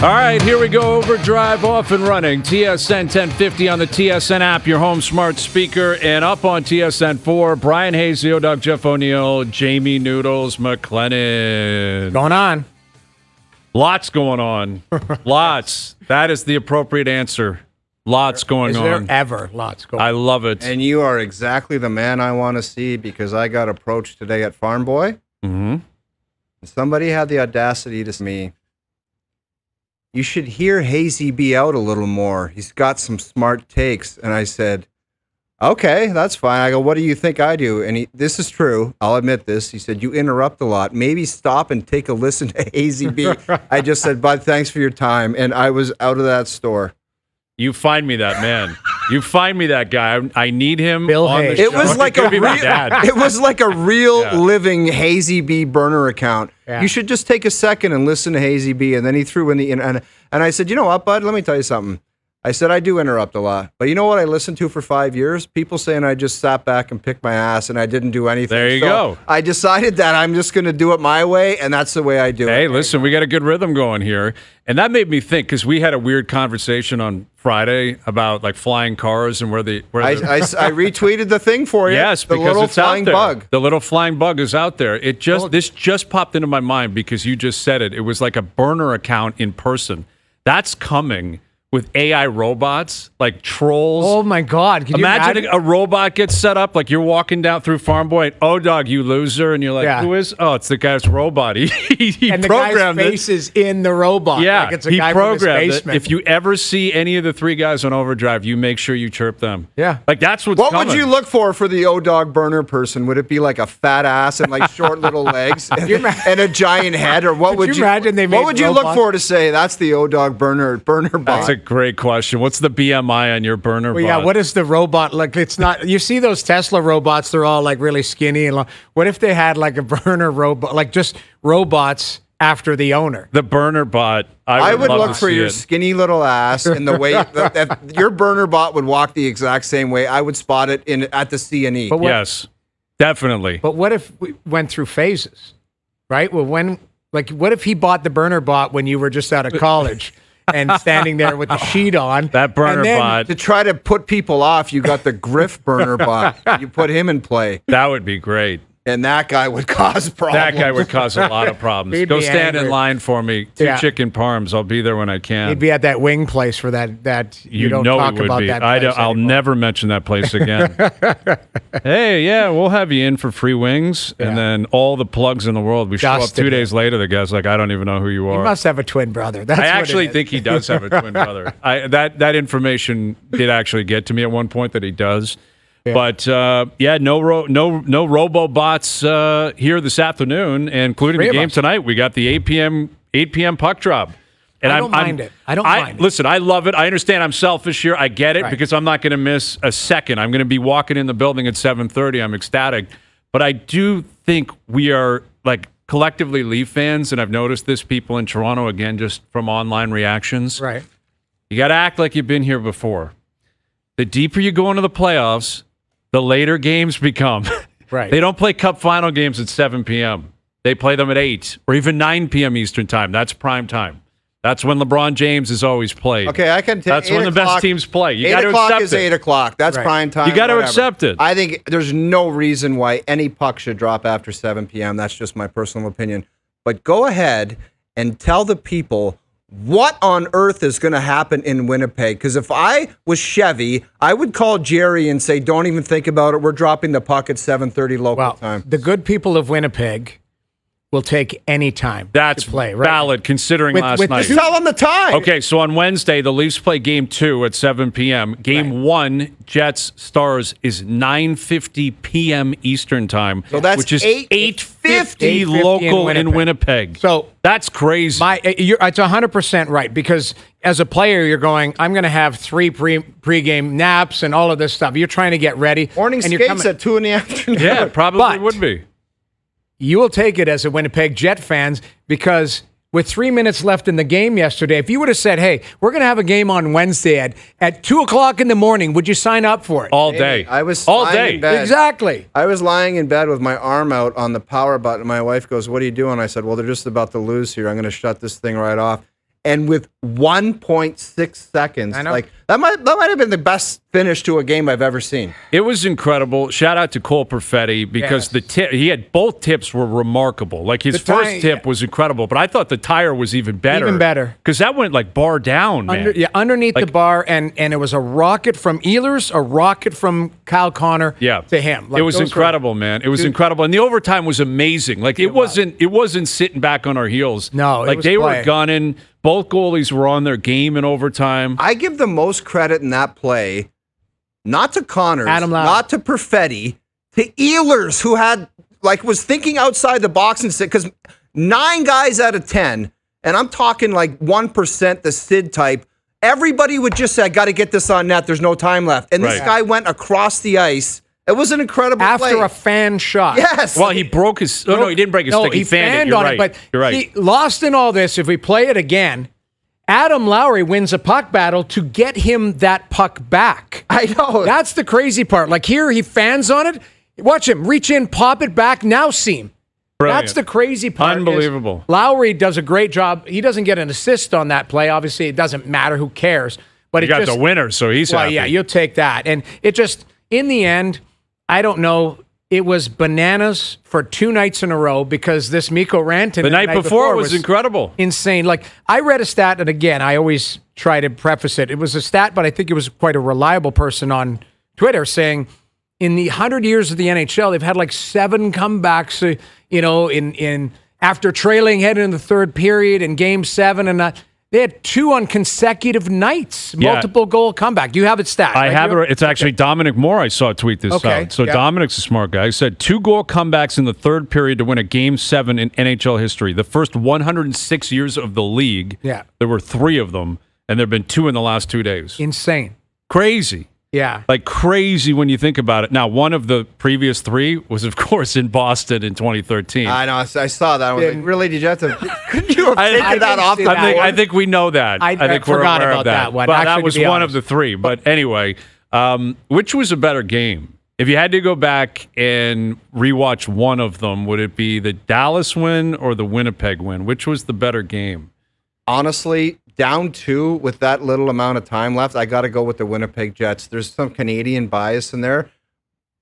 All right, here we go. OverDrive off and running. TSN 1050 on the TSN app, your home smart speaker, and up on TSN 4. Bryan Hayes, the O-Dog, Jeff O'Neill, Jamie Noodles McLennan. Going on. Lots going on. Lots. That is the appropriate answer. Lots going on. Is there ever lots going on? I love it. And you are exactly the man I want to see because I got approached today at Farm Boy. Mm-hmm. Somebody had the audacity to say to me, you should hear Hazy B out a little more. He's got some smart takes. And I said, okay, that's fine. I go, what do you think I do? And this is true. I'll admit this. He said, you interrupt a lot. Maybe stop and take a listen to Hazy B. I just said, bud, thanks for your time. And I was out of that store. You find me that man. You find me that guy. I need him. Bill on Hayes. the It show. was like It could be my dad. it was like a real Yeah. living Hazy B burner account. Yeah. You should just take a second and listen to Hazy B. And then he threw in and I said, you know what, bud? Let me tell you something. I said, I do interrupt a lot. But you know what I listened to for 5 years? People saying I just sat back and picked my ass and I didn't do anything. There you So go. I decided that I'm just going to do it my way, and that's the way I do it. Hey, listen, we got a good rhythm going here. And that made me think, because we had a weird conversation on Friday about like flying cars and where I retweeted the thing for you. Yes, the because little it's flying out there. bug. The little flying bug is out there. This just popped into my mind because you just said it. It was like a burner account in person. That's coming with AI robots, like trolls. Oh, my God. Can you Imagine a robot gets set up, like you're walking down through Farm Boy, and, oh, dog, you loser. And you're like, Yeah. who is? Oh, it's the guy's robot. He And the guy's programmed it. face is in the robot. Yeah, Like it's a he guy from his programmed it. basement. If you ever see any of the three guys on OverDrive, you make sure you chirp them. Yeah. Like that's what's What coming. would you look for the O-Dog burner person? Would it be like a fat ass and like short little legs and a giant head, or what would you imagine they made What would you look robots? for to say that's the O-Dog burner bot? That's a great question. What's the BMI on your burner Well, bot? yeah, what is the robot like? It's not. You see those Tesla robots? They're all like really skinny and long. What if they had like a burner robot, like just robots after the owner? The burner bot. I would love look to for see your it. skinny little ass and the way if your burner bot would walk the exact same way. I would spot it at the C&E. But what, Yes, definitely. but what if we went through phases, right? Well, what if he bought the burner bot when you were just out of college and standing there with the sheet on? That burner and then- bot. To try to put people off, you got the Griff burner bot. You put him in play, That would be great. and that guy would cause problems. That guy would cause a lot of problems. He'd Go be stand in angry. line for me. Two Yeah. chicken parms. I'll be there when I can. He'd be at that wing place for that. You don't know talk he would about be. that. I'll place anymore. never mention that place again. Hey, yeah, we'll have you in for free wings, and Yeah. then all the plugs in the world. We show up Dusted 2 him. days later. The guy's like, I don't even know who you He are. must have a twin brother. That's I what it actually is. think he does have a twin brother. That information did actually get to me at one point that he does. Yeah. But no robobots here this afternoon, and including Three the of game us. tonight. We got the 8 p.m. puck drop. And I don't mind it. I don't mind it. Listen, I love it. I understand I'm selfish here. I get it Right. because I'm not going to miss a second. I'm going to be walking in the building at 7:30. I'm ecstatic. But I do think we are like collectively Leaf fans, and I've noticed this, people in Toronto, again, just from online reactions. Right. You got to act like you've been here before. The deeper you go into the playoffs, the later games become. Right. They don't play Cup Final games at 7 p.m. They play them at 8 or even 9 p.m. Eastern time. That's prime time. That's when LeBron James is always played. Okay, I can take. That's when the best teams play. You 8 got to o'clock accept is it. 8 o'clock. That's Right. prime time. You got to whatever. accept it. I think there's no reason why any puck should drop after 7 p.m. That's just my personal opinion. But go ahead and tell the people what on earth is going to happen in Winnipeg. Because if I was Chevy, I would call Jerry and say, don't even think about it. We're dropping the puck at 7:30 local Well, time. the good people of Winnipeg will take any time That's to play. Right? valid considering With- last with night. Just tell them the time. Okay, so on Wednesday, the Leafs play Game 2 at 7 p.m. Game 1, Jets Stars, is 9:50 p.m. Eastern time, So that's which is 8:50 8:50 local in in Winnipeg. Winnipeg. So that's crazy. It's 100% right, because as a player, you're going, I'm going to have 3 pregame naps and all of this stuff. You're trying to get ready. Morning and you're skates coming- at 2 in the afternoon. yeah, it probably But- would be. You will take it as a Winnipeg Jet fans, because with 3 minutes left in the game yesterday, if you would have said, hey, we're going to have a game on Wednesday at 2 o'clock in the morning, would you sign up for it? All day. I was all lying day. in bed. Exactly. I was lying in bed with my arm out on the power button. My wife goes, what are you doing? I said, well, they're just about to lose here. I'm going to shut this thing right off. and with 1.6 seconds. I know. Like that might have been the best finish to a game I've ever seen. It was incredible. Shout out to Cole Perfetti because he had both tips were remarkable. Like his first tip was incredible, but I thought the tire was even better. Even better. Because that went like bar down, man. Underneath the bar, and it was a rocket from Ehlers, a rocket from Kyle Connor to him. Like, it was incredible, man. It was incredible. And the overtime was amazing. Like it wasn't sitting back on our heels. No, like they were gunning. Both goalies were on their game in overtime. I give the most credit in that play, not to Connors, not to Perfetti, to Ehlers, who was thinking outside the box and said, because 9 guys out of 10, and I'm talking like 1%, the Sid type, everybody would just say, I got to get this on net. There's no time left. And this guy went across the ice. It was an incredible play. After a fan shot. Yes. Well, he broke his... Oh, no, he didn't break his stick. He fanned it. You're right. But you're right. He lost in all this. If we play it again, Adam Lowry wins a puck battle to get him that puck back. I know. That's the crazy part. Like here, he fans on it. Watch him reach in, pop it back, now seam. Brilliant. That's the crazy part. Unbelievable. Lowry does a great job. He doesn't get an assist on that play. Obviously, it doesn't matter. Who cares? But he got the winner, so he's happy. Yeah, you'll take that. And it just, in the end... I don't know. It was bananas for 2 nights in a row because this Mikko Rantanen the night before was incredible. Insane. Like, I read a stat, and again, I always try to preface it. It was a stat, but I think it was quite a reliable person on Twitter saying in the 100 years of the NHL, they've had like 7 comebacks, in after trailing heading in the third period in Game 7, and they had 2 on consecutive nights, multiple goal comeback. You have it stat. I have it. It's actually Dominic Moore. I saw tweet this out. So Dominic's a smart guy. He said 2 goal comebacks in the third period to win a Game 7 in NHL history. The first 106 years of the league, there were 3 of them, and there have been 2 in the last 2 days. Insane. Crazy. Yeah. Like crazy when you think about it. Now, one of the previous 3 was, of course, in Boston in 2013. I know. I saw that. I was like, really? Did you have to? Couldn't you have taken that off the board? I think we know that. I think we're forgot aware about of that. that one. But Actually, that was one of the 3. But anyway, which was a better game? If you had to go back and rewatch one of them, would it be the Dallas win or the Winnipeg win? Which was the better game? Honestly, down 2 with that little amount of time left, I got to go with the Winnipeg Jets. There's some Canadian bias in there,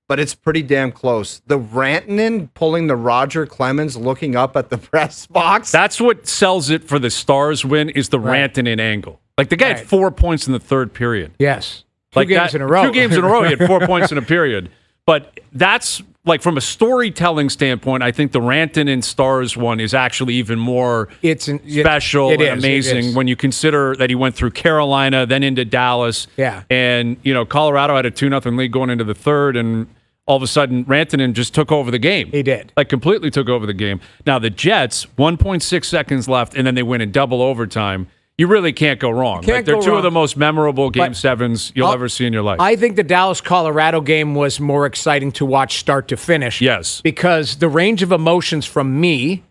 but it's pretty damn close. The Rantanen pulling the Roger Clemens looking up at the press box. That's what sells it for the Stars win is the Rantanen angle. Like the guy had 4 points in the third period. Yes. Two games in a row. 2 games in a row, he had 4 points in a period. But that's like from a storytelling standpoint, I think the Rantanen Stars one is actually even more special and amazing when you consider that he went through Carolina, then into Dallas. Yeah. And, Colorado had a 2-0 lead going into the third, and all of a sudden Rantanen just took over the game. He did. Like completely took over the game. Now the Jets, 1.6 seconds left, and then they win in double overtime. You really can't go wrong. They're 2 of the most memorable Game 7s you'll ever see in your life. I think the Dallas-Colorado game was more exciting to watch start to finish. Yes. Because the range of emotions from me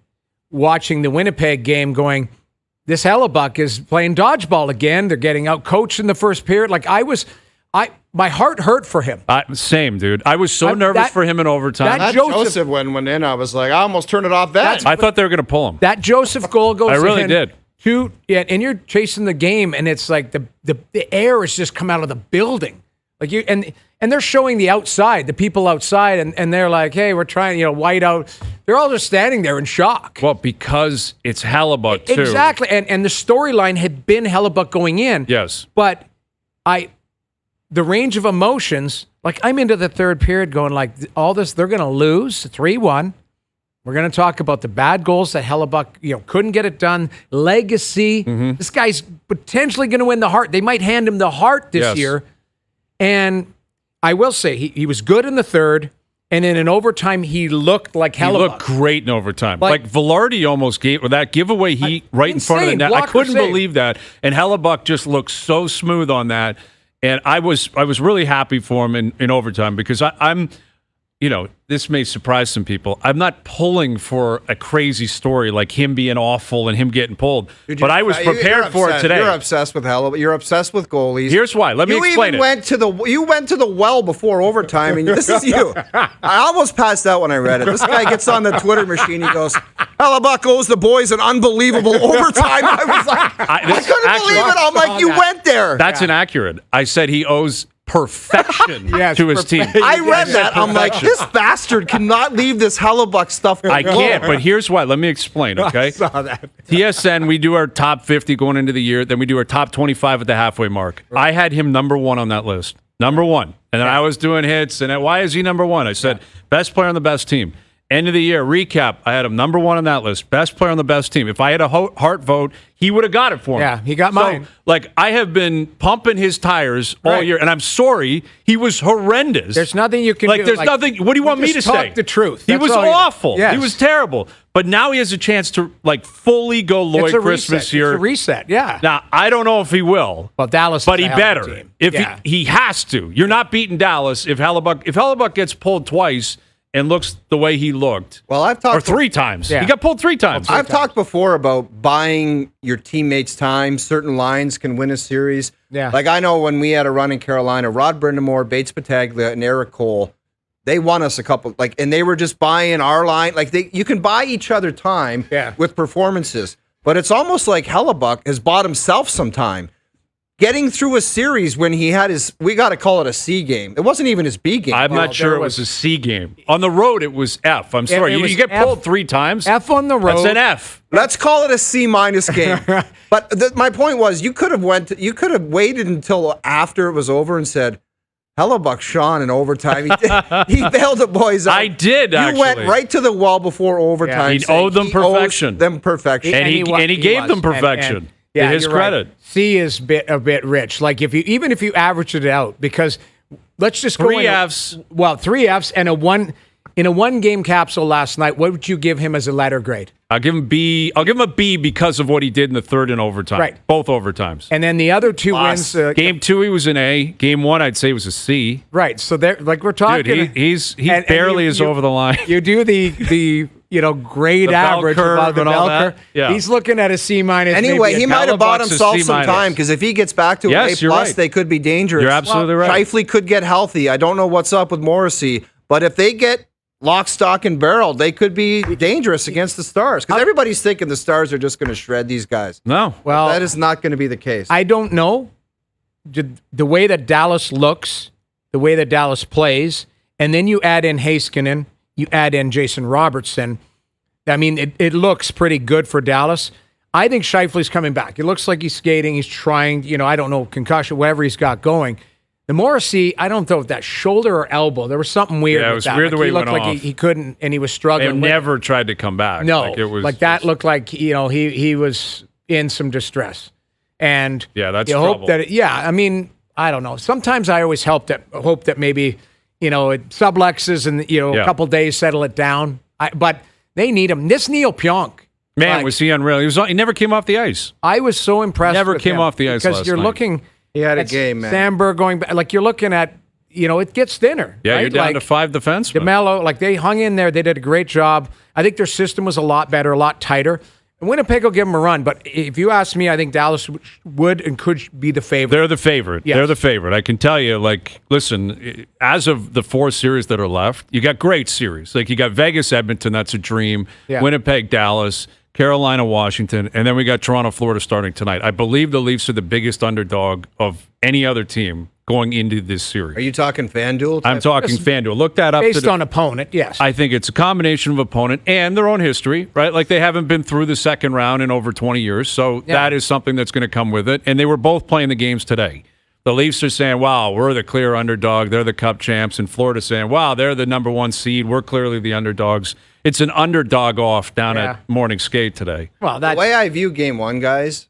watching the Winnipeg game going, this Hellebuyck is playing dodgeball again. They're getting out coached in the first period. Like my heart hurt for him. Same, dude. I was so nervous for him in overtime. That Joseph win went in. I was like, I almost turned it off then. I thought they were going to pull him. That Joseph goal goes I really did. And you're chasing the game, and it's like the air has just come out of the building. Like and they're showing the outside, the people outside, and they're like, hey, we're trying, white out. They're all just standing there in shock. Well, because it's Hellebuyck, too. Exactly. And the storyline had been Hellebuyck going in. Yes. But the range of emotions, like I'm into the third period going like, all this, they're going to lose 3-1. We're going to talk about the bad goals that Hellebuyck, couldn't get it done. Legacy. Mm-hmm. This guy's potentially going to win the Hart. They might hand him the Hart this year. And I will say, he was good in the third. And then in overtime, he looked like Hellebuyck. He looked great in overtime. Like Velarde almost gave that giveaway heat right in front of the net. I couldn't believe that. And Hellebuyck just looked so smooth on that. And I was really happy for him in overtime because I'm this may surprise some people. I'm not pulling for a crazy story like him being awful and him getting pulled. But I was prepared for it today. You're obsessed with Hellebuyck. You're obsessed with goalies. Here's why. Let me explain it. You went to the well before overtime, and this is you. I almost passed out when I read it. This guy gets on the Twitter machine. He goes, Hellebuyck owes the boys an unbelievable overtime. I was like, I couldn't believe it. I'm like, you went there. That's inaccurate. I said he owes perfection to his team. I read that. I'm like, this bastard cannot leave this Hellebuyck stuff alone. I can't, but here's why. Let me explain, okay? I saw that. TSN, we do our top 50 going into the year, then we do our top 25 at the halfway mark. Right. I had him number 1 on that list. Number 1. And then I was doing hits, and why is he number 1? I said, best player on the best team. End of the year, recap, I had him number 1 on that list. Best player on the best team. If I had a heart vote, he would have got it for me. Yeah, he got mine. Like, I have been pumping his tires all year, and I'm sorry, he was horrendous. There's nothing you can do. There's nothing. What do you want me to say? Talk the truth. He was awful. Yes. He was terrible. But now he has a chance to, fully go Lloyd Christmas here. It's a reset, yeah. Now, I don't know if he will. Well, Dallas but is he a better. team. If he has to. You're not beating Dallas if Hellebuyck gets pulled twice and looks the way he looked. Well, I've talked 3 times. Yeah. He got pulled 3 times. I've talked before about buying your teammates time. Certain lines can win a series. Yeah. Like I know when we had a run in Carolina, Rod Brindamore, Bates Battaglia, and Eric Cole, they won us a couple, and they were just buying our line. You can buy each other time with performances. But it's almost like Hellebuyck has bought himself some time. Getting through a series when he had we got to call it a C game. It wasn't even his B game. I'm not sure it was a C game. On the road, it was F. I'm sorry. You get pulled 3 times. F on the road. That's an F. Let's call it a C- game. But my point was, you could have waited until after it was over and said, Hellebuyck, Sean in overtime. He bailed the boys out. I did, actually. You went right to the well before overtime. He owed them perfection. And he gave them perfection. To his credit. Right. C is a bit rich. Like even if you average it out, because let's just go 3 Fs. Well, 3 Fs and a 1 in a 1-game capsule last night. What would you give him as a letter grade? I'll give him B. I'll give him a B because of what he did in the third and overtime. Right. Both overtimes. And then the other 2 wins. Game 2, he was an A. Game 1, I'd say he was a C. Right. So we're talking. Dude, he barely is over the line. You do the grade the average about the bell curve. Yeah. He's looking at a C-. Anyway, he might have bought himself some time because if he gets back to an A+, right. they could be dangerous. You're absolutely right. Scheifele could get healthy. I don't know what's up with Morrissey, but if they get lock, stock, and barrel, they could be dangerous against the Stars because everybody's thinking the Stars are just going to shred these guys. No. Well, that is not going to be the case. I don't know. The way that Dallas looks, the way that Dallas plays, and then you add in Heiskanen, you add in Jason Robertson. I mean, it looks pretty good for Dallas. I think Scheifele's coming back. It looks like he's skating. He's trying, I don't know, concussion, whatever he's got going. The Morrissey, I don't know if that shoulder or elbow. There was something weird. Yeah, it was weird the way he went looked off. like he couldn't, and he was struggling. They never tried to come back. No, that looked like he was in some distress. And that's you trouble. hope that I mean, I don't know. Sometimes I always hope that maybe it sublexes and a couple days settle it down. But they need him. This Neil Pionk. Man, was he unreal. He never came off the ice. I was so impressed Never with came him off the ice because last you're night. looking He had a at game, man. Sandberg going back. Like you're looking at, it gets thinner. Yeah, right? you're down to 5 defensemen. DeMello, they hung in there. They did a great job. I think their system was a lot better, a lot tighter. And Winnipeg will give them a run. But if you ask me, I think Dallas would and could be the favorite. They're the favorite. Yes. They're the favorite. I can tell you, listen, as of the 4 series that are left, you got great series. You got Vegas, Edmonton, that's a dream. Yeah. Winnipeg, Dallas, Carolina, Washington, and then we got Toronto, Florida starting tonight. I believe the Leafs are the biggest underdog of any other team going into this series. Are you talking FanDuel? I'm talking FanDuel. Look that up. Based on opponent, yes. I think it's a combination of opponent and their own history, right? They haven't been through the second round in over 20 years, so that is something that's going to come with it. And they were both playing the games today. The Leafs are saying, wow, we're the clear underdog. They're the Cup champs. And Florida saying, wow, they're the number 1 seed. We're clearly the underdogs. It's an underdog off down at morning skate today. Well, the way I view Game 1, guys,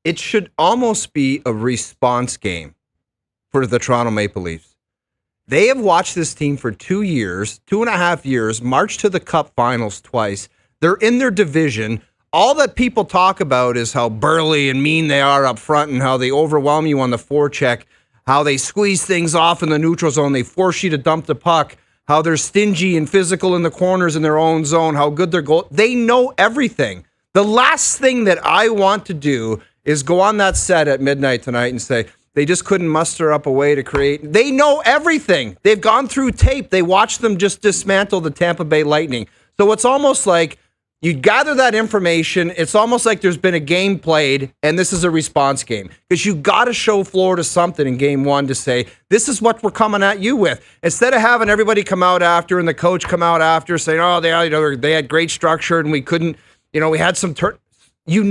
it should almost be a response game for the Toronto Maple Leafs. They have watched this team for 2 years, 2.5 years, march to the Cup Finals twice. They're in their division. All that people talk about is how burly and mean they are up front and how they overwhelm you on the forecheck, how they squeeze things off in the neutral zone, they force you to dump the puck, how they're stingy and physical in the corners in their own zone, how good their goal. They know everything. The last thing that I want to do is go on that set at midnight tonight and say, they just couldn't muster up a way to create. They know everything. They've gone through tape. They watched them just dismantle the Tampa Bay Lightning. So it's almost like you gather that information. It's almost like there's been a game played, and this is a response game. Because you got to show Florida something in game one to say, this is what we're coming at you with. Instead of having everybody come out after and the coach come out after saying, oh, they had great structure and we couldn't, we had some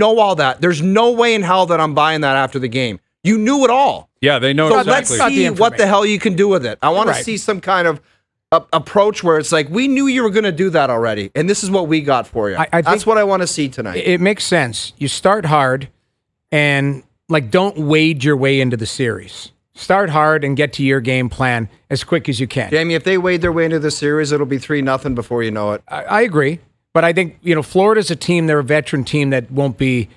all that. There's no way in hell that I'm buying that after the game. You knew it all. Yeah, they know so exactly. Let's see what the hell you can do with it. I want to see some kind of approach where it's like, we knew you were going to do that already, and this is what we got for you. That's what I want to see tonight. It makes sense. You start hard and, don't wade your way into the series. Start hard and get to your game plan as quick as you can. Jamie, if they wade their way into the series, it'll be 3-0 before you know it. I agree. But I think, Florida's a team, they're a veteran team that won't be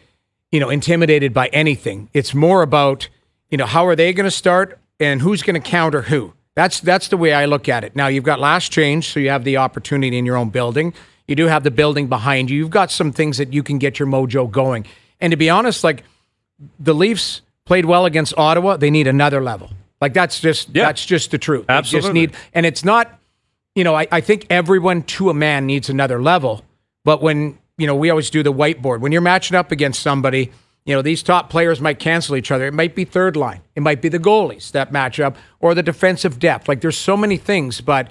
intimidated by anything. It's more about, how are they going to start and who's going to counter who. That's the way I look at it. Now, you've got last change, so you have the opportunity in your own building. You do have the building behind you. You've got some things that you can get your mojo going. And to be honest, the Leafs played well against Ottawa. They need another level. That's just the truth. Absolutely. And it's not, I think everyone to a man needs another level. But when, we always do the whiteboard. When you're matching up against somebody, these top players might cancel each other. It might be third line. It might be the goalies that match up or the defensive depth. There's so many things, but,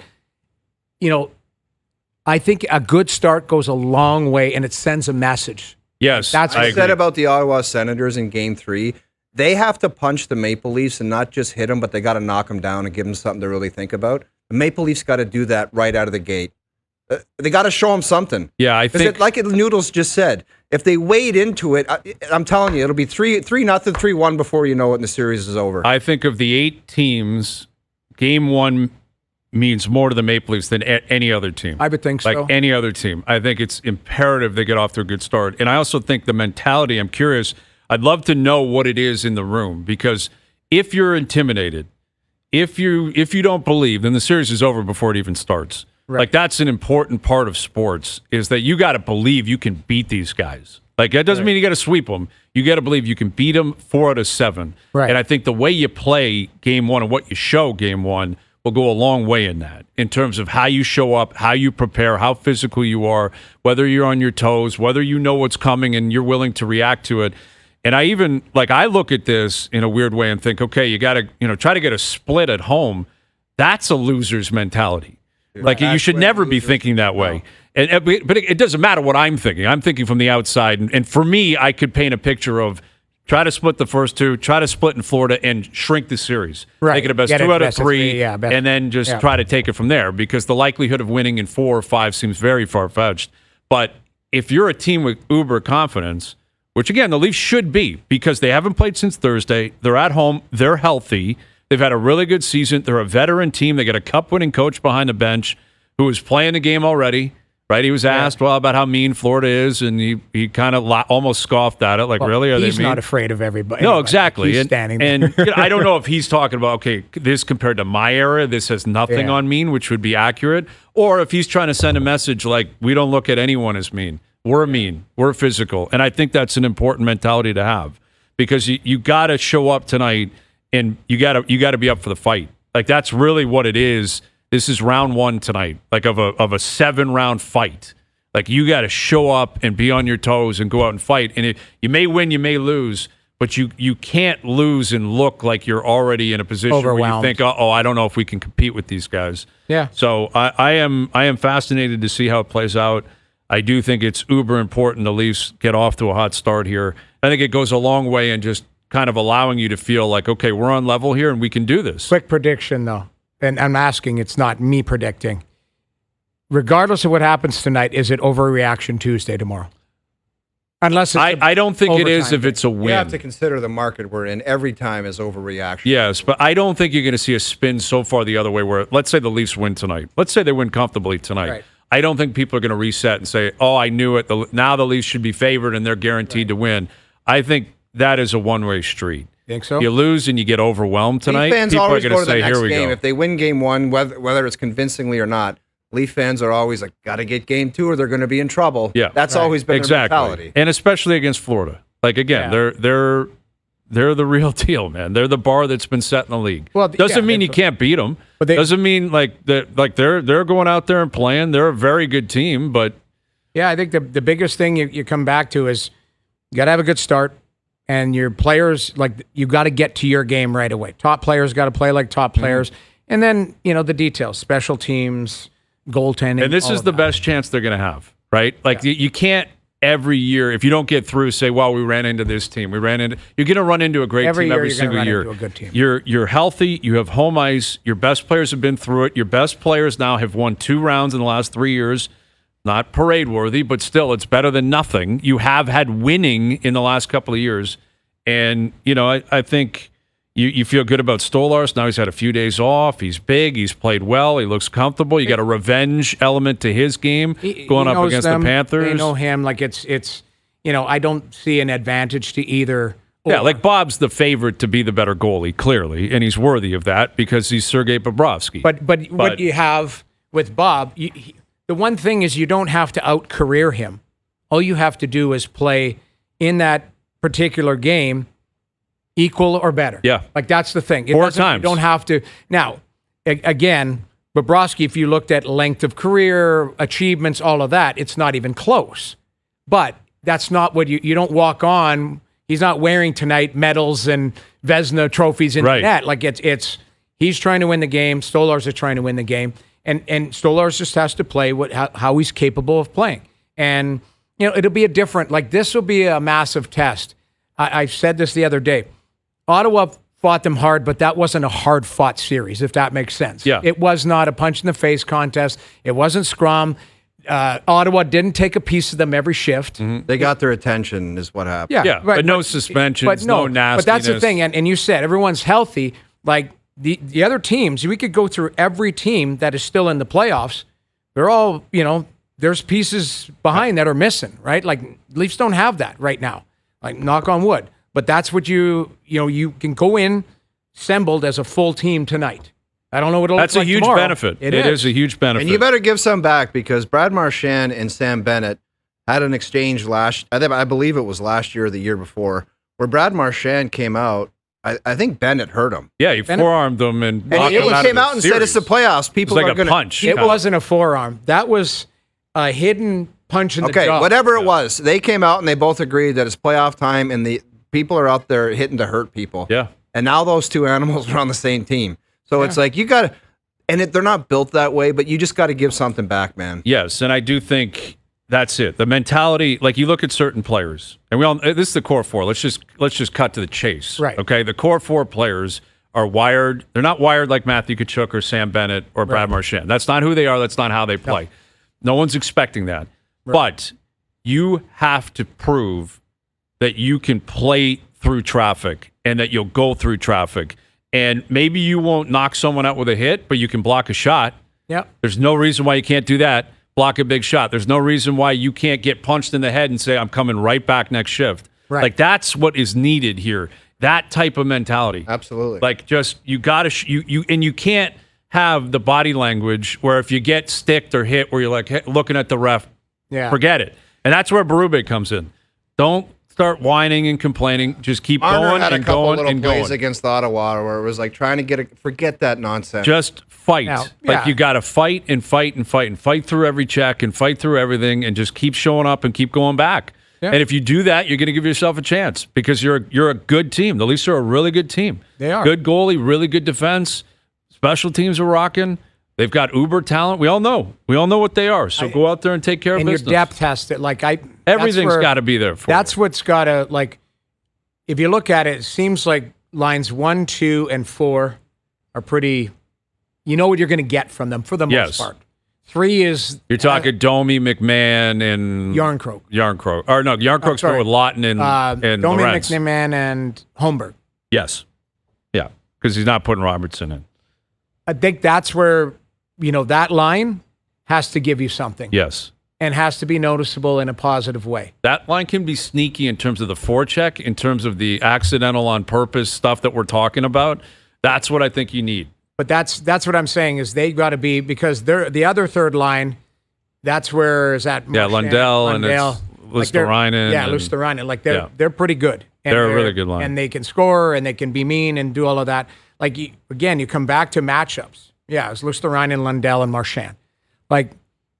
I think a good start goes a long way and it sends a message. Yes, that's what I said about the Ottawa Senators in Game 3. They have to punch the Maple Leafs and not just hit them, but they got to knock them down and give them something to really think about. The Maple Leafs got to do that right out of the gate. They got to show them something. Yeah, I think, like Noodles just said, if they wade into it, I'm telling you, it'll be 3-0, 3-1 before you know it, and the series is over. I think of the 8 teams, Game 1 means more to the Maple Leafs than any other team. I would think so. Any other team. I think it's imperative they get off to a good start. And I also think the mentality, I'm curious, I'd love to know what it is in the room, because if you're intimidated, if you don't believe, then the series is over before it even starts. Right. That's an important part of sports, is that you got to believe you can beat these guys. That doesn't mean you got to sweep them. You got to believe you can beat them 4 out of 7. Right. And I think the way you play Game 1 and what you show Game 1 will go a long way in that, in terms of how you show up, how you prepare, how physical you are, whether you're on your toes, whether you know what's coming and you're willing to react to it. And I even, I look at this in a weird way and think, okay, you got to, try to get a split at home. That's a loser's mentality. You should never be thinking that way. No. But it doesn't matter what I'm thinking. I'm thinking from the outside. And for me, I could paint a picture of try to split the first 2, try to split in Florida and shrink the series. Right. Make it a best 2 out of 3, and then just try to take it from there, because the likelihood of winning in 4 or 5 seems very far-fetched. But if you're a team with uber confidence, which, again, the Leafs should be, because they haven't played since Thursday, they're at home, they're healthy, they've had a really good season. They're a veteran team. They got a cup-winning coach behind the bench who is playing the game already, right? He was asked, about how mean Florida is, and he kind of almost scoffed at it. Really? Are he's they mean? Not afraid of everybody. No, exactly. He's standing there. And I don't know if he's talking about, okay, this compared to my era, this has nothing on mean, which would be accurate, or if he's trying to send a message we don't look at anyone as mean. We're mean. We're physical. And I think that's an important mentality to have, because you got to show up tonight. And you got to be up for the fight. That's really what it is. This is round 1 tonight, of a 7-round fight. You got to show up and be on your toes and go out and fight. And you may win, you may lose, but you can't lose and look like you're already in a position where you think, I don't know if we can compete with these guys. Yeah. So I am fascinated to see how it plays out. I do think it's uber important the Leafs get off to a hot start here. I think it goes a long way in just kind of allowing you to feel okay, we're on level here and we can do this. Quick prediction, though, and I'm asking, it's not me predicting. Regardless of what happens tonight, is it overreaction Tuesday tomorrow? Unless it's I don't think it is if it's a win. You have to consider the market we're in. Every time is overreaction. Yes, but I don't think you're going to see a spin so far the other way where, let's say the Leafs win tonight. Let's say they win comfortably tonight. Right. I don't think people are going to reset and say, I knew it. Now the Leafs should be favored and they're guaranteed to win. I think that is a one-way street. Think so? You lose and you get overwhelmed tonight. Leaf fans People are always going go to to the say, next "Here we game. go." If they win game one, whether it's convincingly or not, Leaf fans are always like, got to get game two or they're going to be in trouble. Yeah, that's always been their mentality. And especially against Florida. Like again, they're the real deal, man. They're the bar that's been set in the league. Well, doesn't mean you can't beat them. But doesn't mean they're going out there and playing. They're a very good team, but yeah, I think the biggest thing you come back to is you got to have a good start, and your players, like, you got to get to your game right away. Top players got to play like top players, and then the details, special temes, goaltending. And this is the best chance they're going to have, right? Like you can't every year, if you don't get through, say, "Well, we ran into this team. You're going to run into a great team every single year. Into a good team. You're healthy. You have home ice. Your best players have been through it. Your best players now have won 2 rounds in the last 3 years. Not parade worthy, but still, it's better than nothing. You have had winning in the last couple of years, and I think you feel good about Stolarz. Now he's had a few days off. He's big. He's played well. He looks comfortable. You got a revenge element to his game going up against the Panthers. They know him. Like it's I don't see an advantage to either. Yeah, like Bob's the favorite to be the better goalie, clearly, and he's worthy of that because he's Sergei Bobrovsky. But what you have with Bob, the one thing is you don't have to out-career him. All you have to do is play in that particular game equal or better. Yeah. Like, that's the thing. 4 times. You don't have to. Now, again, Bobrovsky, if you looked at length of career, achievements, all of that, it's not even close. But that's not what you don't walk on. He's not wearing tonight medals and Vezina trophies in the net. Like, it's he's trying to win the game. Stolarz is trying to win the game. And Stolarz just has to play how he's capable of playing. And, it'll be a different, like, this will be a massive test. I said this the other day. Ottawa fought them hard, but that wasn't a hard-fought series, if that makes sense. Yeah. It was not a punch-in-the-face contest. It wasn't scrum. Ottawa didn't take a piece of them every shift. Mm-hmm. They got their attention is what happened. Yeah, right, but no suspensions, no nastiness. But that's the thing, and you said everyone's healthy. Like, the other teams, we could go through every team that is still in the playoffs. They're all, there's pieces behind that are missing, right? Like, Leafs don't have that right now. Like, knock on wood. But that's what you can go in assembled as a full team tonight. I don't know what it'll look like tomorrow. That's a huge benefit. It is a huge benefit. And you better give some back because Brad Marchand and Sam Bennett had an exchange I believe it was last year or the year before, where Brad Marchand came out. I think Bennett hurt him. Yeah, he forearmed him and knocked it him out came of out the and series. said it's the playoffs. People it was are like going a punch. It wasn't a forearm. That was a hidden punch in the jaw. Okay, whatever it was, they came out and they both agreed that it's playoff time and the people are out there hitting to hurt people. Yeah. And now those two animals are on the same team. So it's like you got to, and they're not built that way, but you just got to give something back, man. Yes, and I do think that's it. The mentality, like you look at certain players, and this is the core 4. Let's just cut to the chase. Right. Okay, the core 4 players are wired. They're not wired like Matthew Tkachuk or Sam Bennett or Brad Marchand. That's not who they are. That's not how they play. No one's expecting that. Right. But you have to prove that you can play through traffic and that you'll go through traffic. And maybe you won't knock someone out with a hit, but you can block a shot. Yep. There's no reason why you can't do that. Block a big shot. There's no reason why you can't get punched in the head and say, I'm coming right back next shift. Right. Like, that's what is needed here. That type of mentality. Absolutely. Like, just, you got to, and you can't have the body language where if you get sticked or hit where you're like looking at the ref, forget it. And that's where Berube comes in. Don't start whining and complaining. Just keep going and going and going. Against Ottawa where it was like trying to forget that nonsense. Just fight. Like, you got to fight and fight and fight and fight through every check and fight through everything and just keep showing up and keep going back. Yeah. And if you do that, you're going to give yourself a chance because you're a good team. The Leafs are a really good team. They are. Good goalie, really good defense. Special teams are rocking. They've got uber talent. We all know what they are. So go out there and take care of business. And your depth has to, everything's got to be there for That's what's got to, if you look at it, it seems like lines 1, 2, and 4 are pretty, you know what you're going to get from them for the most part. 3 is... You're talking Domi, McMahon, and... Yarncroke. Or no, Yarncroke's going with Lawton and Domi, Lorenz. McMahon, and Holmberg. Yes. Yeah, because he's not putting Robertson in. I think that's where, that line has to give you something. Yes. and has to be noticeable in a positive way. That line can be sneaky in terms of the forecheck, in terms of the accidental on purpose stuff that we're talking about. That's what I think you need. But that's what I'm saying is they got to be, because they're the other third line. That's where is that? Lundell and it's Luosterainen. Luosterainen. Like they're pretty good. And they're a really good line, and they can score and they can be mean and do all of that. Like you come back to matchups. Yeah, it's Luosterainen, Lundell, and Marchand. Like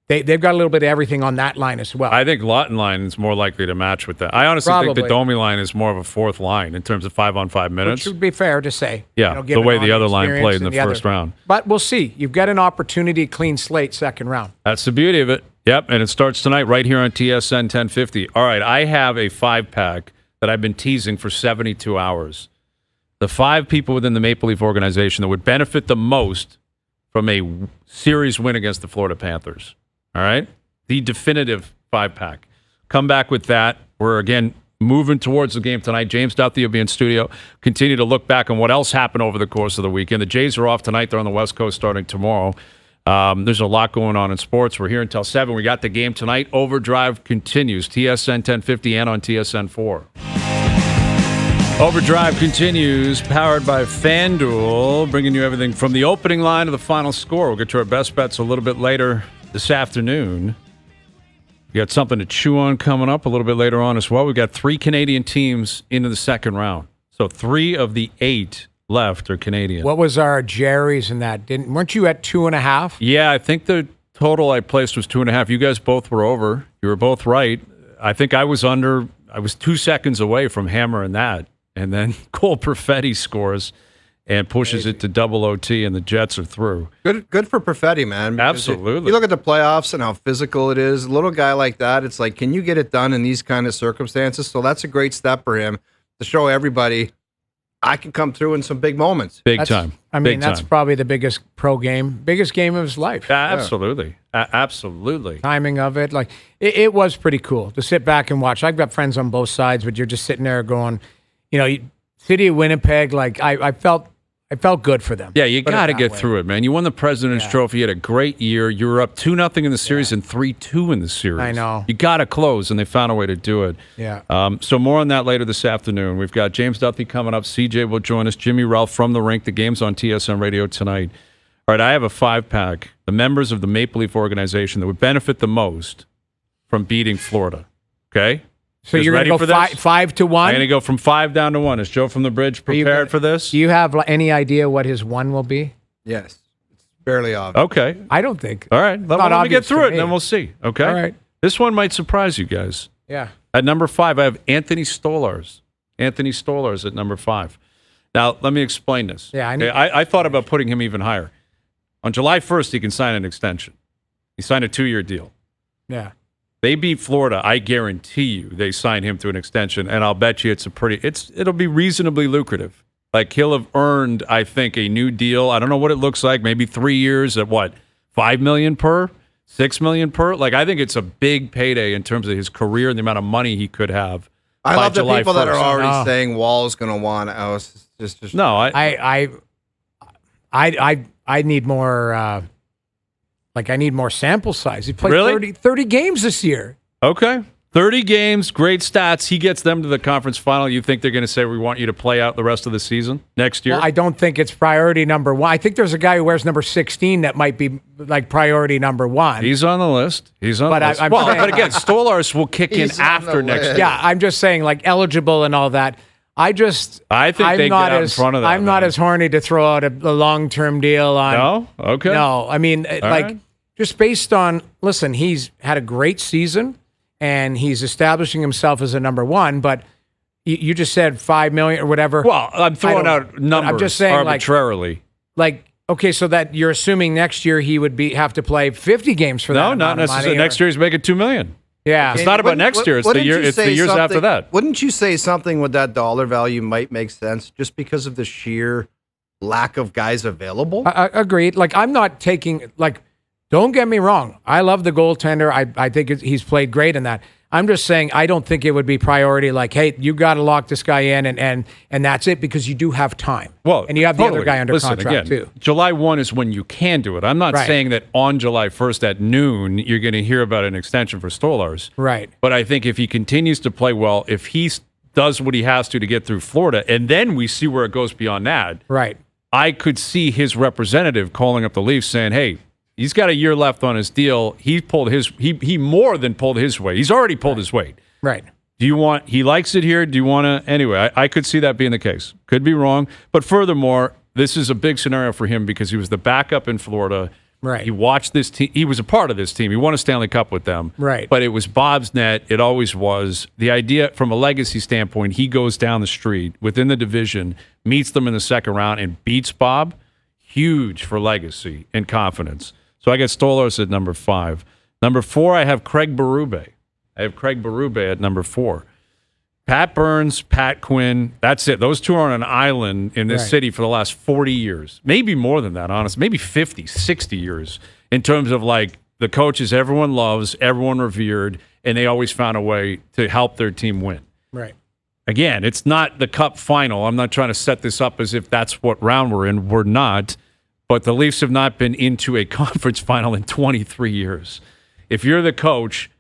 they've got a little bit of everything on that line as well. I think Lawton line is more likely to match with that. I honestly think the Domi line is more of a fourth line in terms of 5-on-5 minutes. Which would be fair to say. Yeah, the way the other line played in the first round. But we'll see. You've got an opportunity, clean slate, second round. That's the beauty of it. Yep, and it starts tonight right here on TSN 1050. All right, I have a 5-pack that I've been teasing for 72 hours. The 5 people within the Maple Leaf organization that would benefit the most from a series win against the Florida Panthers. All right? The definitive 5-pack. Come back with that. We're, again, moving towards the game tonight. James Duthie will be in studio. Continue to look back on what else happened over the course of the weekend. The Jays are off tonight. They're on the West Coast starting tomorrow. There's a lot going on in sports. We're here until 7. We got the game tonight. OverDrive continues. TSN 1050 and on TSN 4. OverDrive continues, powered by FanDuel, bringing you everything from the opening line to the final score. We'll get to our best bets a little bit later this afternoon. We got something to chew on coming up a little bit later on as well. We've got 3 Canadian teams into the second round. So 3 of the 8 left are Canadian. What was our Jerry's in that? Weren't you at 2.5? Yeah, I think the total I placed was 2.5. You guys both were over. You were both right. I think I was under. I was 2 seconds away from hammering that. And then Cole Perfetti scores and pushes it to double OT, and the Jets are through. Good for Perfetti, man. Absolutely. You look at the playoffs and how physical it is. A little guy like that, it's like, can you get it done in these kind of circumstances? So that's a great step for him to show everybody I can come through in some big moments. Big time. I mean, that's probably the biggest biggest game of his life. Absolutely. Absolutely. Timing of it. Like, it was pretty cool to sit back and watch. I've got friends on both sides, but you're just sitting there going, City of Winnipeg, like I felt good for them. Yeah, you got to get through it, man. You won the President's Trophy. You had a great year. You were up 2-0 in the series and 3-2 in the series. I know. You got to close, and they found a way to do it. Yeah. So more on that later this afternoon. We've got James Duthie coming up. CJ will join us. Jimmy Ralph from the rink. The game's on TSN Radio tonight. All right, I have a 5-pack. The members of the Maple Leaf organization that would benefit the most from beating Florida. Okay? So you're going to go 5 to 1? I'm going to go from 5 down to 1. Is Joe from the Bridge prepared for this? Do you have any idea what his 1 will be? Yes. It's fairly obvious. Okay. I don't think. All right. Let me get through it, and then we'll see. Okay? All right. This one might surprise you guys. Yeah. At number 5, I have Anthony Stolarz. Anthony Stolarz at number 5. Now, let me explain this. Yeah, I thought about putting him even higher. On July 1st, he can sign an extension. He signed a 2-year deal. Yeah. They beat Florida. I guarantee you they sign him to an extension, and I'll bet you it'll be reasonably lucrative. Like, he'll have earned, I think, a new deal. I don't know what it looks like. Maybe 3 years at what, $5 million per, $6 million per. Like, I think it's a big payday in terms of his career and the amount of money he could have. I love the July people 1st. that are already saying Wall's going to want. I was just no. I need more. I need more sample size. He played Really? 30 games this year. Okay. 30 games, great stats. He gets them to the conference final. You think they're going to say, we want you to play out the rest of the season next year? Well, I don't think it's priority number 1. I think there's a guy who wears number 16 that might be like priority number 1. He's on the list. He's on the list. But again, Stolarz will kick in after next year. Yeah, I'm just saying, like, eligible and all that. I think they get out in front of that. I'm not as horny to throw out a long-term deal on. No? Okay. No, I mean, just based on, listen, he's had a great season, and he's establishing himself as a number 1, but you just said $5 million or whatever. Well, I'm throwing out numbers I'm just saying, arbitrarily. Okay, so that you're assuming next year he would have to play 50 games for that. No, not necessarily. Next year he's making $2 million. Yeah. It's not about next year. It's the years after that. Wouldn't you say something with that dollar value might make sense just because of the sheer lack of guys available? Agreed. Like, I'm not taking, don't get me wrong. I love the goaltender. I think he's played great in that. I'm just saying I don't think it would be priority like, hey, you got to lock this guy in and that's it because you do have time. Well, and you have totally. the other guy under contract again, too. July 1 is when you can do it. I'm not saying that on July 1st at noon you're going to hear about an extension for Stolarz. Right. But I think if he continues to play well, if he does what he has to get through Florida, and then we see where it goes beyond that, right. I could see his representative calling up the Leafs saying, hey, he's got a year left on his deal. He more than pulled his weight. He's already pulled his weight. Right. He likes it here. Do you want to, anyway, I could see that being the case. Could be wrong. But furthermore, this is a big scenario for him because he was the backup in Florida. Right. He watched this team. He was a part of this team. He won a Stanley Cup with them. Right. But it was Bob's net. It always was. The idea from a legacy standpoint, he goes down the street within the division, meets them in the second round, and beats Bob. Huge for legacy and confidence. So I got Stolarz at number 5. Number 4, I have Craig Berube. I have Craig Berube at number 4. Pat Burns, Pat Quinn, that's it. Those two are on an island in this city for the last 40 years. Maybe more than that, honestly. Maybe 50, 60 years in terms of like the coaches everyone loves, everyone revered, and they always found a way to help their team win. Right. Again, it's not the Cup final. I'm not trying to set this up as if that's what round we're in. We're not. But the Leafs have not been into a conference final in 23 years. If you're the coach,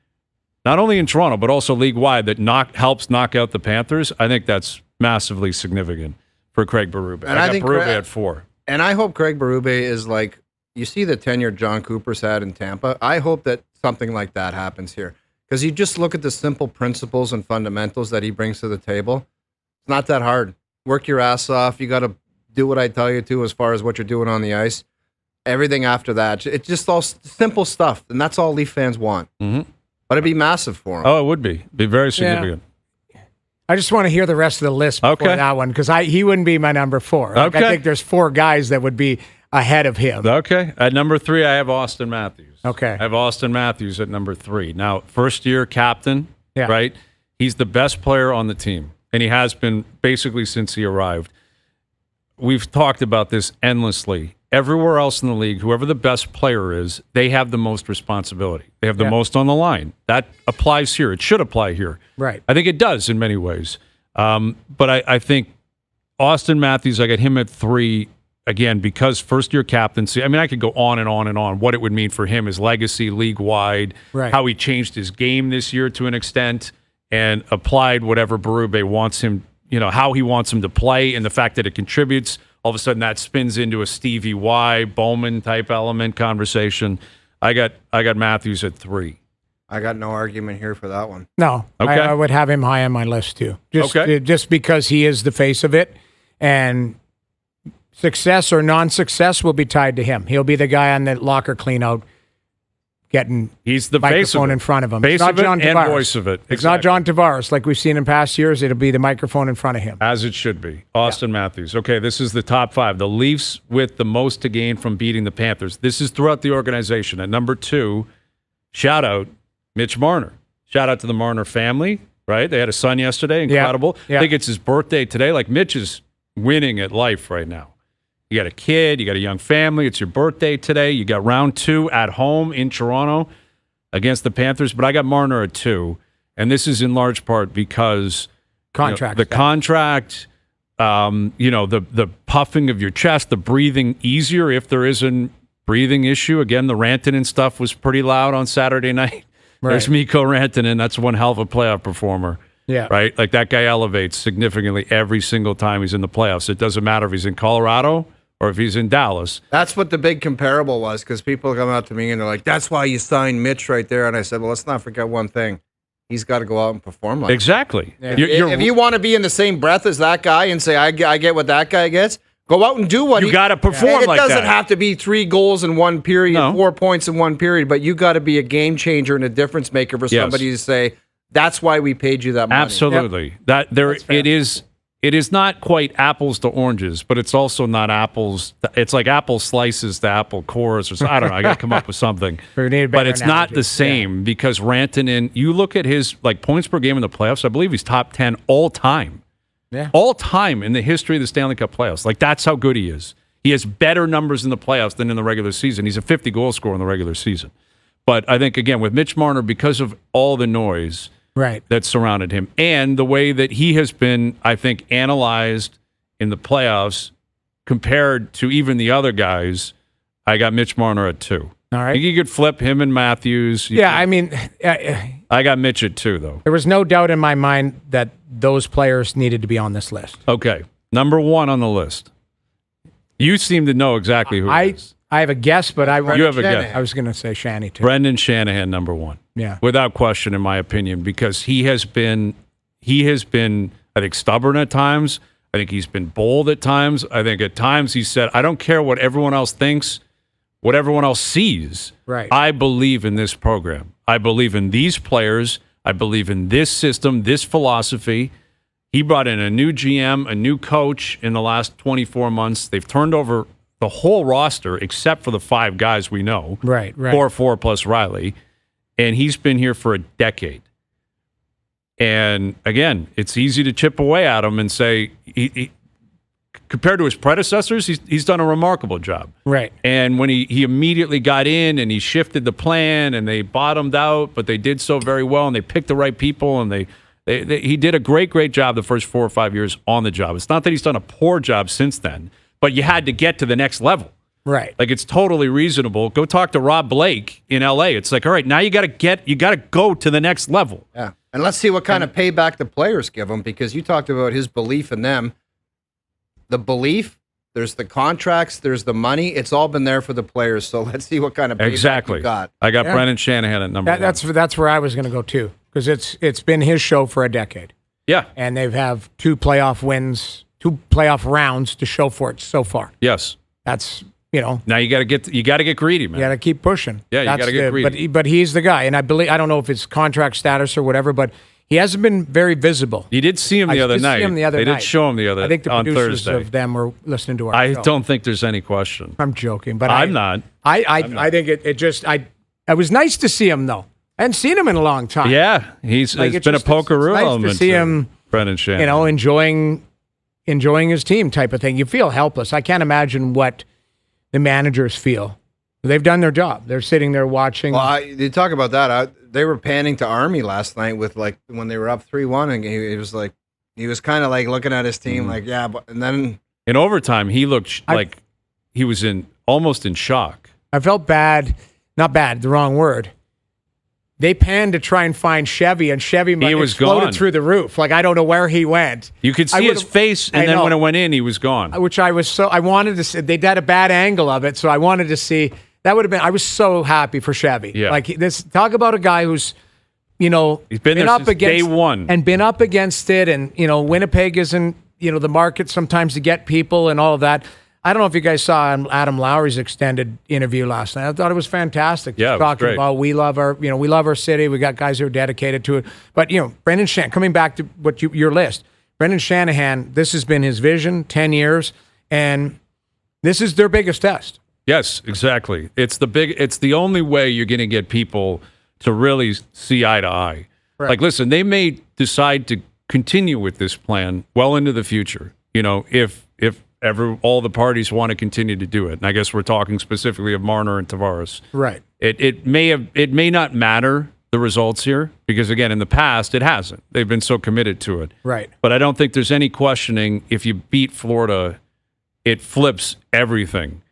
not only in Toronto, but also league-wide, that helps knock out the Panthers, I think that's massively significant for Craig Berube. And I got Berube at 4. And I hope Craig Berube is like, you see the tenure John Cooper's had in Tampa? I hope that something like that happens here. Because you just look at the simple principles and fundamentals that he brings to the table. It's not that hard. Work your ass off. You got to do what I tell you to as far as what you're doing on the ice. Everything after that, it's just all simple stuff. And that's all Leaf fans want. Mm-hmm. But it'd be massive for him. Oh, it would be. Be very significant. Yeah. I just want to hear the rest of the list before that one because he wouldn't be my number 4. Like, I think there's 4 guys that would be ahead of him. Okay. At number 3, I have Austin Matthews. Okay. I have Austin Matthews at number 3. Now, first-year captain, right? He's the best player on the team, and he has been basically since he arrived. We've talked about this endlessly. Everywhere else in the league, whoever the best player is, they have the most responsibility. They have the most on the line. That applies here. It should apply here. Right. I think it does in many ways. But I think Austin Matthews, I got him at 3, again, because first-year captaincy. I mean, I could go on and on and on. What it would mean for him, his legacy league-wide, how he changed his game this year to an extent and applied whatever Berube wants him, how he wants him to play and the fact that it contributes. All of a sudden, that spins into a Stevie Y, Bowman type element conversation. I got Matthews at 3. I got no argument here for that one. No, okay. I would have him high on my list too. Just because he is the face of it, and success or non-success will be tied to him. He'll be the guy on the locker cleanout, getting he's the microphone in front of him. Face it's not of it John and Tavares. voice of it. It's not John Tavares like we've seen in past years. It'll be the microphone in front of him. As it should be. Austin Matthews. Okay, this is the top 5. The Leafs with the most to gain from beating the Panthers. This is throughout the organization. At number 2, shout out Mitch Marner. Shout out to the Marner family, right? They had a son yesterday. Incredible. I think it's his birthday today. Like, Mitch is winning at life right now. You got a kid. You got a young family. It's your birthday today. You got round 2 at home in Toronto against the Panthers, but I got Marner at 2, and this is in large part because the contract, the puffing of your chest, the breathing easier if there is a breathing issue. Again, the Rantanen stuff was pretty loud on Saturday night. Right. There's Mikko Rantanen. That's one hell of a playoff performer. Yeah. Right? Like, that guy elevates significantly every single time he's in the playoffs. It doesn't matter if he's in Colorado or if he's in Dallas. That's what the big comparable was, because people come out to me and they're like, that's why you signed Mitch right there. And I said, well, let's not forget one thing. He's got to go out and perform like exactly. that. If you want to be in the same breath as that guy and say, I get what that guy gets, go out and do what you got to perform like that. It doesn't have to be 3 goals in one period, 4 points in one period, but you got to be a game changer and a difference maker for somebody to say, that's why we paid you that money. Absolutely. Yep. It is not quite apples to oranges, but it's also not apples. It's like apple slices to apple cores or something. I don't know. I got to come up with something. But it's not the same because Rantanen, you look at his points per game in the playoffs, I believe he's top 10 all time. Yeah. All time in the history of the Stanley Cup playoffs. That's how good he is. He has better numbers in the playoffs than in the regular season. He's a 50-goal scorer in the regular season. But I think, again, with Mitch Marner, because of all the noise, right, that surrounded him, and the way that he has been, I think, analyzed in the playoffs compared to even the other guys. I got Mitch Marner at 2. All right. I think you could flip him and Matthews. I mean, I got Mitch at 2, though. there was no doubt in my mind that those players needed to be on this list. Okay, number 1 on the list. You seem to know exactly who it is. I have a guess, but You have a guess. I was going to say Shanny too. Brendan Shanahan, number 1. Yeah. Without question, in my opinion, because he has been, I think, stubborn at times. I think he's been bold at times. I think at times he said, I don't care what everyone else thinks, what everyone else sees. Right. I believe in this program. I believe in these players. I believe in this system, this philosophy. He brought in a new GM, a new coach in the last 24 months. They've turned over the whole roster except for the 5 guys we know. Right. 4 plus Riley. And he's been here for a decade. And again, it's easy to chip away at him and say, he compared to his predecessors, he's done a remarkable job. Right. And when he immediately got in and he shifted the plan and they bottomed out, but they did so very well and they picked the right people and he did a great job the first 4 or 5 years on the job. It's not that he's done a poor job since then, but you had to get to the next level. Right. Like, it's totally reasonable. Go talk to Rob Blake in L.A. It's like, all right, now you got to go to the next level. Yeah. And let's see what kind of payback the players give him, because you talked about his belief in them. The belief, there's the contracts, there's the money. It's all been there for the players. So let's see what kind of payback you got. I got Brendan Shanahan at number 1. That's where I was going to go too, because it's been his show for a decade. Yeah. And they've have 2 playoff wins, 2 playoff rounds to show for it so far. Yes. That's, now you got to get greedy, man. you got to keep pushing. Yeah, you got to get greedy. But he's the guy, and I don't know if it's contract status or whatever, but he hasn't been very visible. You did see him the other night. They did show him I think the on producers Thursday. of them were listening to our I show. don't think there's any question. I'm joking, but I'm not. I think it was nice to see him though. I hadn't seen him in a long time. Yeah, it's been a pokeroo nice element to see him, Brendan Shanahan. enjoying his team type of thing. You feel helpless. I can't imagine what the managers feel. They've done their job. They're sitting there watching. Well, you talk about that. They were panning to Army last night with, like, when they were up 3-1, and he was kind of like looking at his team like, yeah, but, and then in overtime he looked like he was almost in shock. I felt bad. Not bad, the wrong word. They panned to try and find Chevy, and Chevy exploded gone through the roof. Like, I don't know where he went. You could see his face, and then when it went in, he was gone. Which I wanted to see. They had a bad angle of it, so I wanted to see. That would have been. I was so happy for Chevy. Yeah. Like, this. Talk about a guy who's, he's been there up since against day one, and been up against it, and Winnipeg isn't the market sometimes to get people and all of that. I don't know if you guys saw Adam Lowry's extended interview last night. I thought it was fantastic. Yeah, talking great. about we love our city. We got guys who are dedicated to it. But Brendan Shanahan, coming back to your list, Brendan Shanahan. This has been his vision, 10 years, and this is their biggest test. Yes, exactly. It's the only way you're going to get people to really see eye to eye. Right. Like, listen, they may decide to continue with this plan well into the future. If all the parties want to continue to do it, and I guess we're talking specifically of Marner and Tavares. Right. It may not matter the results here, because again, in the past it hasn't. They've been so committed to it. Right. But I don't think there's any questioning if you beat Florida, it flips everything.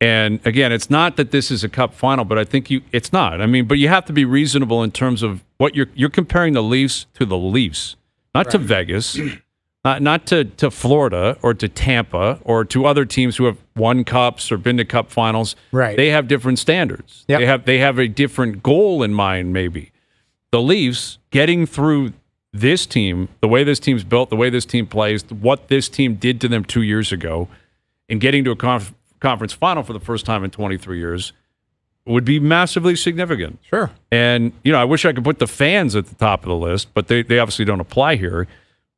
And again, it's not that this is a cup final, but I think it's not. I mean, but you have to be reasonable in terms of what you're comparing the Leafs to the Leafs, not to Vegas, not to Florida or to Tampa or to other teams who have won cups or been to cup finals. Right. They have different standards. Yep. They have a different goal in mind, maybe. The Leafs getting through this team, the way this team's built, the way this team plays, what this team did to them 2 years ago, and getting to a conference final for the first time in 23 years would be massively significant. Sure. And, I wish I could put the fans at the top of the list, but they obviously don't apply here.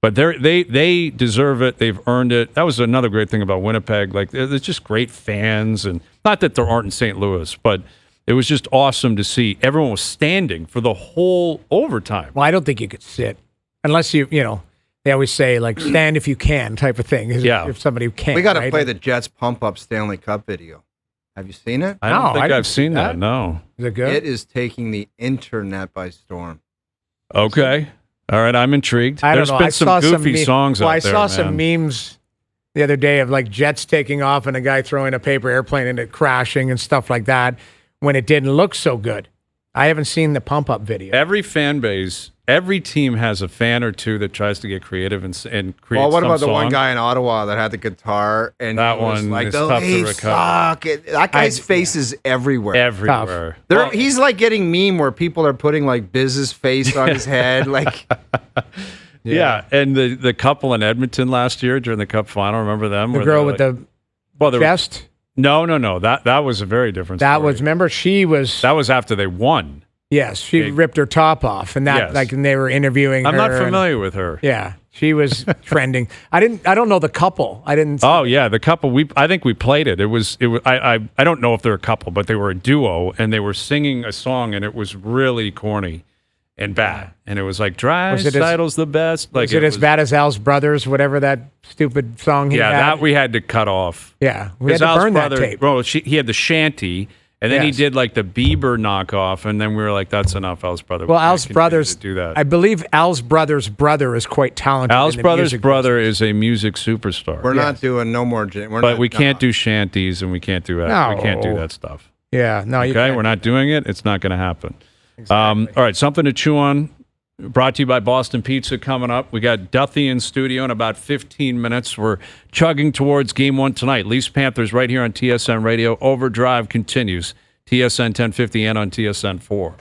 But they deserve it. They've earned it. That was another great thing about Winnipeg. Like, there's just great fans, and not that there aren't in St. Louis, but it was just awesome to see everyone was standing for the whole overtime. Well, I don't think you could sit unless they always say, like, stand if you can type of thing. Yeah. If somebody can't. we got to play the Jets pump-up Stanley Cup video. Have you seen it? I don't think I didn't I've seen see that. that. No. Is it good? It is taking the internet by storm. Okay. All right, I'm intrigued. I don't There's know. been I some saw goofy songs well, out there, I saw some man. memes the other day of like jets taking off and a guy throwing a paper airplane and it crashing and stuff like that when it didn't look so good. I haven't seen the pump-up video. Every fan base, every team has a fan or two that tries to get creative and create Well, what some about the one song. guy in Ottawa that had the guitar and That he was one like is the tough to Leafs recover. suck. That guy's face is everywhere. Everywhere. He's like getting meme where people are putting like Biz's face on his head. Like, yeah, and the couple in Edmonton last year during the Cup Final, remember them? The Where girl they were with the chest? No. That was a very different story. That was, remember, she was... That was after they won. Yes, she ripped her top off, and that Yes. like and they were interviewing I'm her. not familiar with her. Yeah, she was trending. I don't know the couple. I didn't. Oh yeah, the couple. I think we played it. It was. I don't know if they're a couple, but they were a duo, and they were singing a song, and it was really corny and bad. And it was like Drysdale's the best. Like was it as bad as Al's Brothers, whatever that stupid song he had? Yeah, that we had to cut off. Yeah, we had to Al's burn brother, that tape. Well, he had the shanty. And then Yes. he did like the Bieber knockoff, and then we were like, "That's enough, Al's brother." Well, We can't Al's continue Brothers. to do that. I believe Al's brother's brother is quite talented. Al's in the brother's music brother is a music superstar. we're not doing no more. But we can't do shanties, and we can't do that. No. We can't do that stuff. Yeah, no, you Okay, can't. we're not doing it. It's not going to happen. Exactly. All right, something to chew on. Brought to you by Boston Pizza coming up. We got Duthie in studio in about 15 minutes. We're chugging towards Game 1 tonight. Leafs Panthers right here on TSN Radio. Overdrive continues. TSN 1050 and on TSN 4.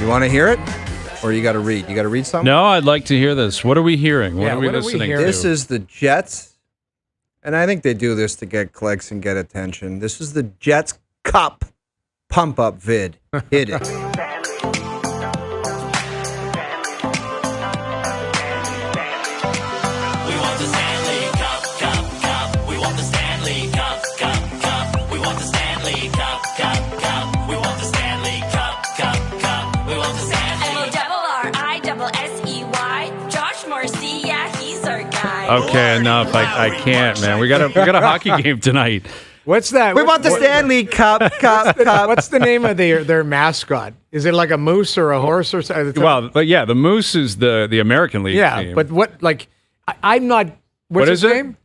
You want to hear it? Or you got to read? You got to read something? No, I'd like to hear this. What are we hearing? What Yeah, are we what are we listening hearing? to? This is the Jets, and I think they do this to get clicks and get attention. This is the Jets Cup pump-up vid. Hit it. We want the Stanley Cup, Cup, Cup. We want the Stanley Cup, Cup, Cup. We want the Stanley Cup, Cup, Cup. We want the Stanley Cup, Cup, Cup. We want the Stanley. MORRISEY. Josh Morrissey, yeah, he's our guy. Okay, enough. I can't, man. We got a hockey game tonight. What's that? We want the Stanley Cup, Cup. What's the name of their mascot? Is it like a moose or a horse or something? Well, but yeah, the Moose is the American League yeah, team. but what like I'm not. What's What his is it? name?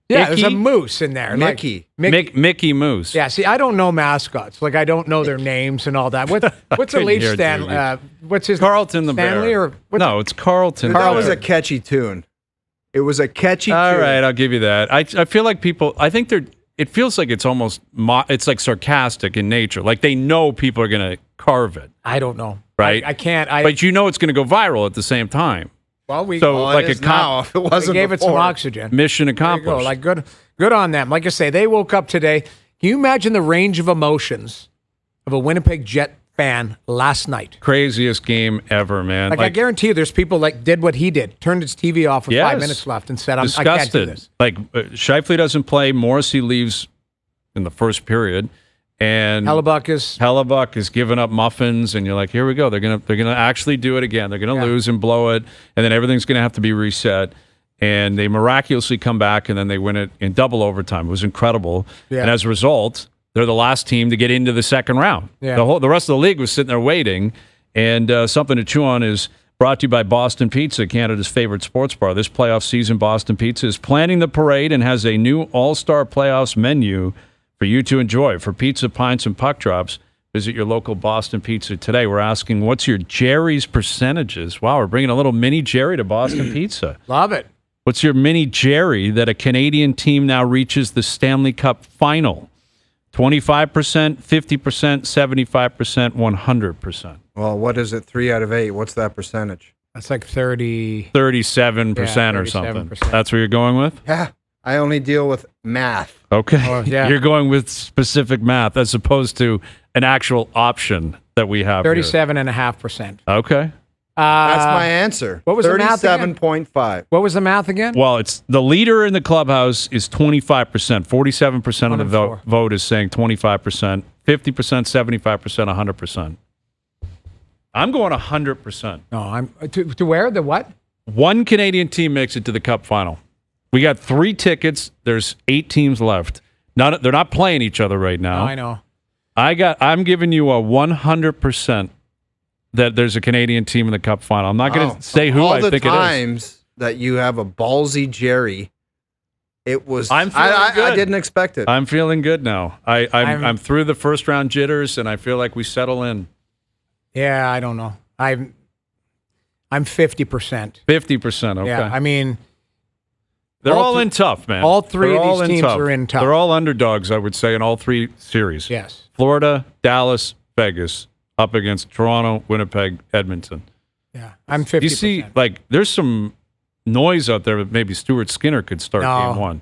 Yeah, there's a Mickey? moose in there. like- Mickey. Mickey Moose. Yeah, see, I don't know mascots. Like, I don't know their names and all that. What's a Couldn't Leaf hear Stan? Davey. What's his Carlton the Stanley Bear. or what's No, it's Carlton. That the was Bear. a catchy tune. It was a catchy tune. All right, I'll give you that. I feel like people. I think they're. It feels like it's almost. It's like sarcastic in nature. Like they know people are going to carve it, I don't know. right? I can't. But you know it's going to go viral at the same time. Well, we So Well, like it a is now. If it we wasn't gave it some before. oxygen. mission There you go. accomplished. Like good on them. Like I say, they woke up today. Can you imagine the range of emotions of a Winnipeg Jet fan last night? Craziest game ever, man. Like I guarantee you, there's people like did what he did, turned his TV off with 5 Yes. minutes left, and said, I can't do disgusted. this. Like Scheifele doesn't play. Morrissey leaves in the first period, and Hellebuyck is giving up muffins, and you're like, here we go. They're gonna actually do it again. They're gonna lose and blow it, and then everything's gonna have to be reset. And they miraculously come back, and then they win it in double overtime. It was incredible. Yeah. And as a result, they're the last team to get into the second round. Yeah. The rest of the league was sitting there waiting. And something to chew on is brought to you by Boston Pizza, Canada's favorite sports bar. This playoff season, Boston Pizza is planning the parade and has a new All-Star Playoffs menu for you to enjoy. For pizza, pints, and puck drops, visit your local Boston Pizza today. We're asking, what's your Jerry's percentages? Wow, we're bringing a little mini Jerry to Boston Pizza. Love it. What's your mini Jerry that a Canadian team now reaches the Stanley Cup Final? 25%, 50%, 75%, 100%. Well, what is it? 3 out of 8. What's that percentage? That's like 30. 37% or something. 37%. That's what you're going with? Yeah. I only deal with math. Okay. Oh, yeah. You're going with specific math as opposed to an actual option that we have here. 37.5%. Okay. That's my answer. what was the math again? 37.5. What was the math again? Well, it's the leader in the clubhouse is 25%. 47% of the 104. vote is saying 25%, 50%, 75%, 100%. I'm going 100%. No, I'm to where the what? One Canadian team makes it to the Cup Final. We got 3 tickets. There's 8 teams left. They're not playing each other right now. Oh, I know. I'm giving you a 100% that there's a Canadian team in the Cup final. I'm not going to say who all I the think it is. times that you have a ballsy Jerry, it was. I'm feeling good. I didn't expect it. I'm feeling good now. I'm through the first round jitters, and I feel like we settle in. Yeah, I don't know. I'm 50%. 50%. Okay. Yeah, I mean, they're all in tough, man. all three They're of all these teams are in tough. They're all underdogs, I would say, in all three series. Yes. Florida, Dallas, Vegas, up against Toronto, Winnipeg, Edmonton. Yeah, I'm 50%. You see, like, there's some noise out there that maybe Stuart Skinner could start game one.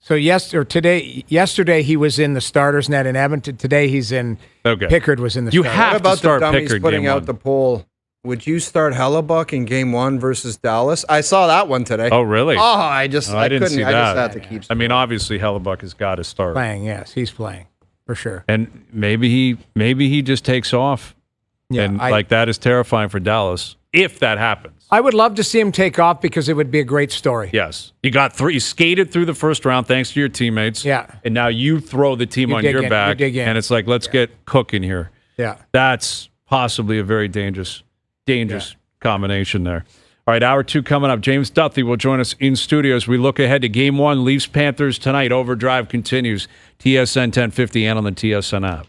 Yesterday he was in the starters net in Edmonton. Today he's in. Okay. Pickard was in the. You starters. have What about to start the dummies Pickard putting game out one. the poll? Would you start Hellebuyck in game one versus Dallas? I saw that one today. Oh, really? Oh, I didn't see couldn't. I that. just had to keep. I mean, obviously, Hellebuyck has got to start. Playing, yes, he's playing for sure. And maybe he just takes off. Yeah, and that is terrifying for Dallas if that happens. I would love to see him take off because it would be a great story. Yes. You skated through the first round thanks to your teammates. Yeah. And now you throw the team You on dig your in, back. you dig in. And it's like, let's get cooking here. Yeah. That's possibly a very dangerous combination there. All right, hour two coming up. James Duthie will join us in studio as we look ahead to game one, Leafs Panthers tonight. Overdrive continues. TSN 1050 and on the TSN app.